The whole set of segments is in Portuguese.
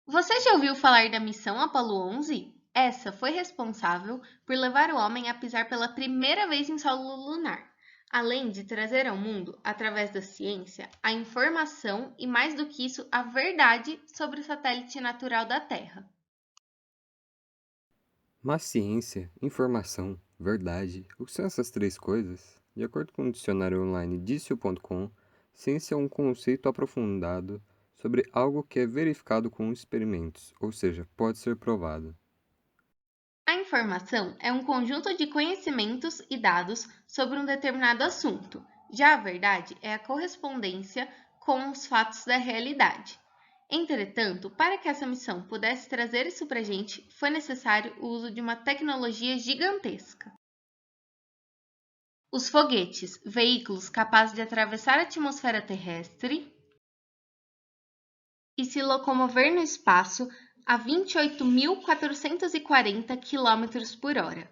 Você já ouviu falar da missão Apollo 11? Essa foi responsável por levar o homem a pisar pela primeira vez em solo lunar, além de trazer ao mundo, através da ciência, a informação e, mais do que isso, a verdade sobre o satélite natural da Terra. Mas ciência, informação, verdade, o que são essas três coisas? De acordo com o dicionário online dicio.com, ciência é um conceito aprofundado sobre algo que é verificado com experimentos, ou seja, pode ser provado. A informação é um conjunto de conhecimentos e dados sobre um determinado assunto. Já a verdade é a correspondência com os fatos da realidade. Entretanto, para que essa missão pudesse trazer isso para a gente, foi necessário o uso de uma tecnologia gigantesca. Os foguetes, veículos capazes de atravessar a atmosfera terrestre e se locomover no espaço a 28.440 km por hora.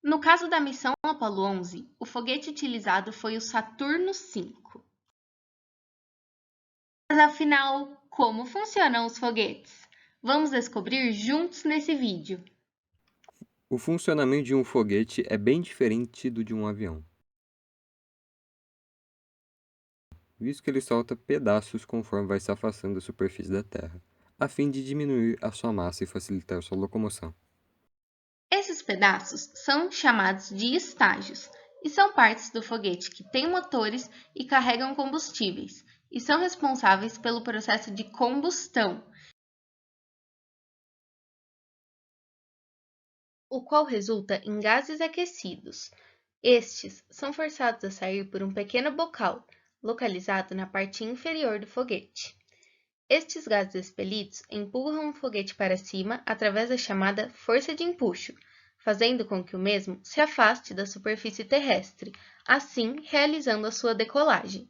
No caso da missão Apollo 11, o foguete utilizado foi o Saturno V. Mas afinal, como funcionam os foguetes? Vamos descobrir juntos nesse vídeo. O funcionamento de um foguete é bem diferente do de um avião, visto que ele solta pedaços conforme vai se afastando da superfície da Terra, a fim de diminuir a sua massa e facilitar sua locomoção. Esses pedaços são chamados de estágios e são partes do foguete que têm motores e carregam combustíveis e são responsáveis pelo processo de combustão, o qual resulta em gases aquecidos. Estes são forçados a sair por um pequeno bocal, localizado na parte inferior do foguete. Estes gases expelidos empurram o foguete para cima através da chamada força de empuxo, fazendo com que o mesmo se afaste da superfície terrestre, assim realizando a sua decolagem.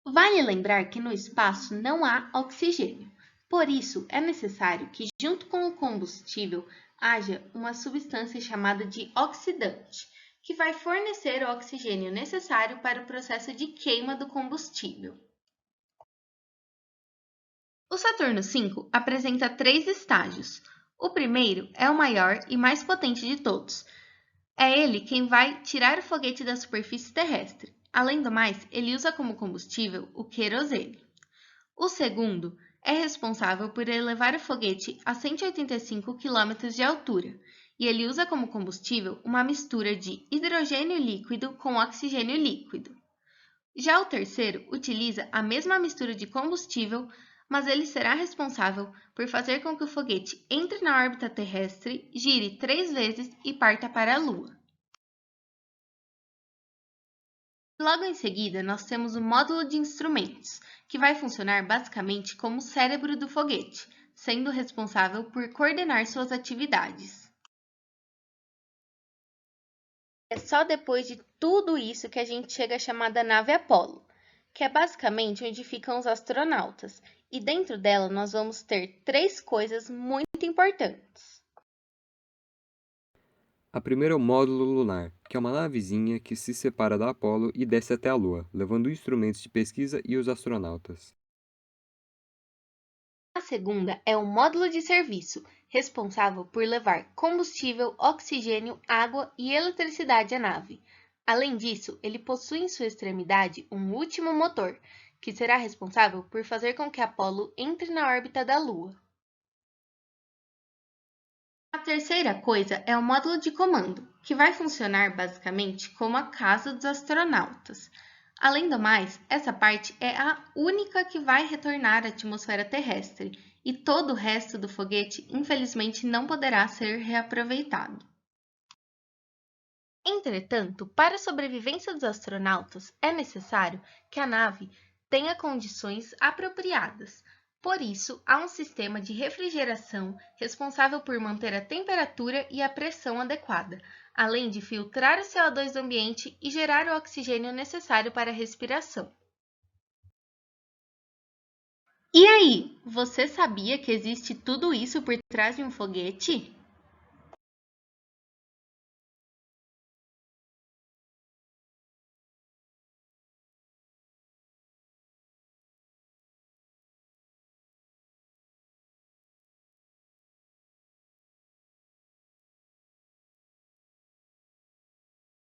Vale lembrar que no espaço não há oxigênio. Por isso, é necessário que, junto com o combustível, haja uma substância chamada de oxidante, que vai fornecer o oxigênio necessário para o processo de queima do combustível. O Saturno V apresenta três estágios. O primeiro é o maior e mais potente de todos. É ele quem vai tirar o foguete da superfície terrestre. Além do mais, ele usa como combustível o querosene. O segundo é responsável por elevar o foguete a 185 km de altura, e ele usa como combustível uma mistura de hidrogênio líquido com oxigênio líquido. Já o terceiro utiliza a mesma mistura de combustível, mas ele será responsável por fazer com que o foguete entre na órbita terrestre, gire 3 vezes e parta para a Lua. Logo em seguida, nós temos o módulo de instrumentos, que vai funcionar basicamente como o cérebro do foguete, sendo responsável por coordenar suas atividades. É só depois de tudo isso que a gente chega à chamada nave Apollo, que é basicamente onde ficam os astronautas, e dentro dela nós vamos ter três coisas muito importantes. A primeira é o módulo lunar, que é uma navezinha que se separa da Apollo e desce até a Lua, levando instrumentos de pesquisa e os astronautas. A segunda é o módulo de serviço, responsável por levar combustível, oxigênio, água e eletricidade à nave. Além disso, ele possui em sua extremidade um último motor, que será responsável por fazer com que Apollo entre na órbita da Lua. A terceira coisa é o módulo de comando, que vai funcionar basicamente como a casa dos astronautas. Além do mais, essa parte é a única que vai retornar à atmosfera terrestre, e todo o resto do foguete, infelizmente, não poderá ser reaproveitado. Entretanto, para a sobrevivência dos astronautas, é necessário que a nave tenha condições apropriadas. Por isso, há um sistema de refrigeração responsável por manter a temperatura e a pressão adequada, além de filtrar o CO2 do ambiente e gerar o oxigênio necessário para a respiração. E aí, você sabia que existe tudo isso por trás de um foguete?